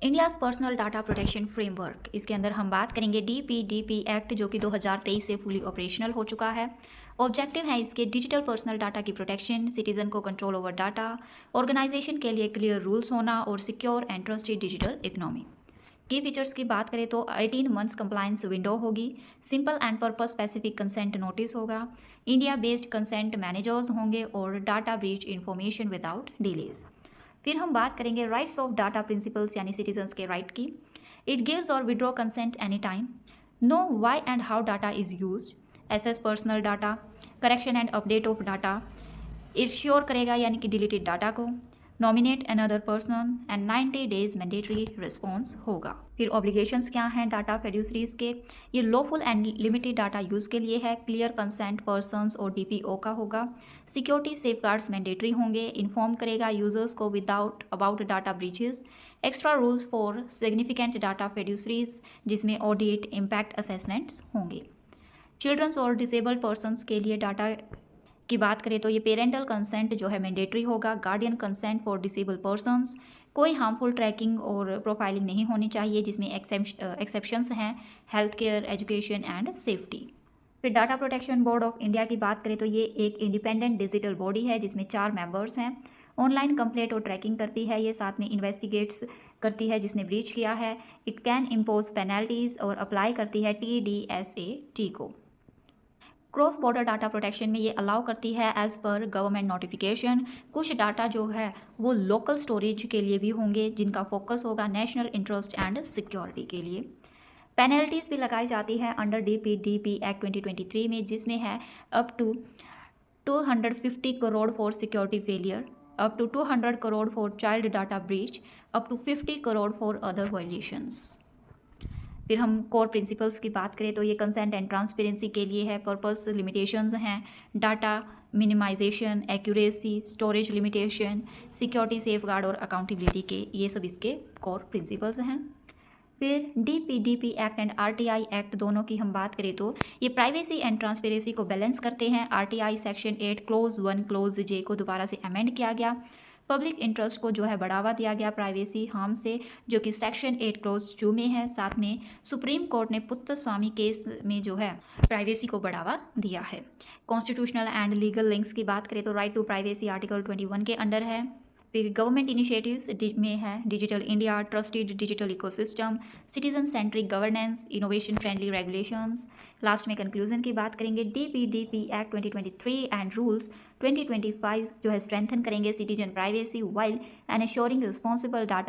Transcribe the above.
India's personal data protection framework, इसके अंदर हम बात करेंगे डीपीडीपी एक्ट जो कि 2023 से फुली ऑपरेशनल हो चुका है। ऑब्जेक्टिव है इसके डिजिटल पर्सनल डाटा की प्रोटेक्शन, सिटीजन को कंट्रोल ओवर डाटा, ऑर्गेनाइजेशन के लिए क्लियर रूल्स होना और secure and trusted digital economy. की फीचर्स की बात करें तो 18 मंथ्स कंप्लायंस विंडो होगी, simple and purpose specific consent notice होगा, इंडिया बेस्ड कंसेंट मैनेजर्स होंगे और data breach information without delays. फिर हम बात करेंगे राइट्स ऑफ डाटा प्रिंसिपल्स यानी सिटीजन्स के राइट की। इट गिव्स और withdraw consent any time, know why and how data is use, access personal data, correction and update of data, ensure करेगा यानी कि डिलीटेड डाटा को, nominate another person and 90 days mandatory response होगा। फिर obligations क्या हैं data प्रोड्यूसरीज के, ये lawful and limited data use के लिए है, क्लियर कंसेंट पर्सन्स और डीपीओ का होगा, सिक्योरिटी सेफगार्ड्स मैंडेटरी होंगे, इन्फॉर्म करेगा यूजर्स को without about data breaches, extra rules for significant data fiduciaries जिसमें ऑडिट इम्पैक्ट असेसमेंट्स होंगे। चिल्ड्रंस और डिसेबल्ड पर्सनस के लिए डाटा की बात करें तो ये पेरेंटल कंसेंट जो है मैंडेटरी होगा, guardian consent for disable persons, कोई हार्मफुल ट्रैकिंग और प्रोफाइलिंग नहीं होनी चाहिए जिसमें एक्सेप्शंस हैं health care, education and safety. फिर data protection board of India की बात करें तो ये एक इंडिपेंडेंट डिजिटल बॉडी है जिसमें 4 मेंबर्स हैं, ऑनलाइन कंप्लेंट और ट्रैकिंग करती है, ये साथ में इन्वेस्टिगेट्स करती है जिसने ब्रीच किया है, इट कैन इम्पोज पेनल्टीज और अप्लाई करती है TDSAT को। क्रॉस बॉर्डर डाटा प्रोटेक्शन में ये अलाउ करती है एज़ पर गवर्नमेंट नोटिफिकेशन, कुछ डाटा जो है वो लोकल स्टोरेज के लिए भी होंगे जिनका फोकस होगा नेशनल इंटरेस्ट एंड सिक्योरिटी के लिए। पेनल्टीज़ भी लगाई जाती है अंडर DPDP एक्ट 2023 में, जिसमें है up to 250 crore for security failure, up to 200 crore for child data breach, up to 50 crore for other violations. फिर हम कोर प्रिंसिपल्स की बात करें तो ये कंसेंट एंड ट्रांसपेरेंसी के लिए है, पर्पस लिमिटेशंस हैं data minimisation, accuracy, storage limitation, security safeguard और अकाउंटेबिलिटी के, ये सब इसके कोर प्रिंसिपल्स हैं। फिर DPDP act and RTI act दोनों की हम बात करें तो ये प्राइवेसी एंड ट्रांसपेरेंसी को बैलेंस करते हैं। RTI section 8 clause 1 clause J को दोबारा से अमेंड किया गया, पब्लिक इंटरेस्ट को जो है बढ़ावा दिया गया प्राइवेसी हार्म से, जो कि सेक्शन 8 क्लोज 2 में है। साथ में सुप्रीम कोर्ट ने पुत्र स्वामी केस में जो है प्राइवेसी को बढ़ावा दिया है। कॉन्स्टिट्यूशनल एंड लीगल लिंक्स की बात करें तो राइट टू प्राइवेसी आर्टिकल 21 के अंडर है। फिर गवर्नमेंट इनिशिएटिव्स में है digital India, trusted digital ecosystem, citizen centric governance, innovation friendly regulations. Last में कंक्लूजन की बात करेंगे, DPDP एक्ट 2023 एंड रूल्स 2025 जो है स्ट्रेंथन करेंगे citizen privacy while and assuring responsible data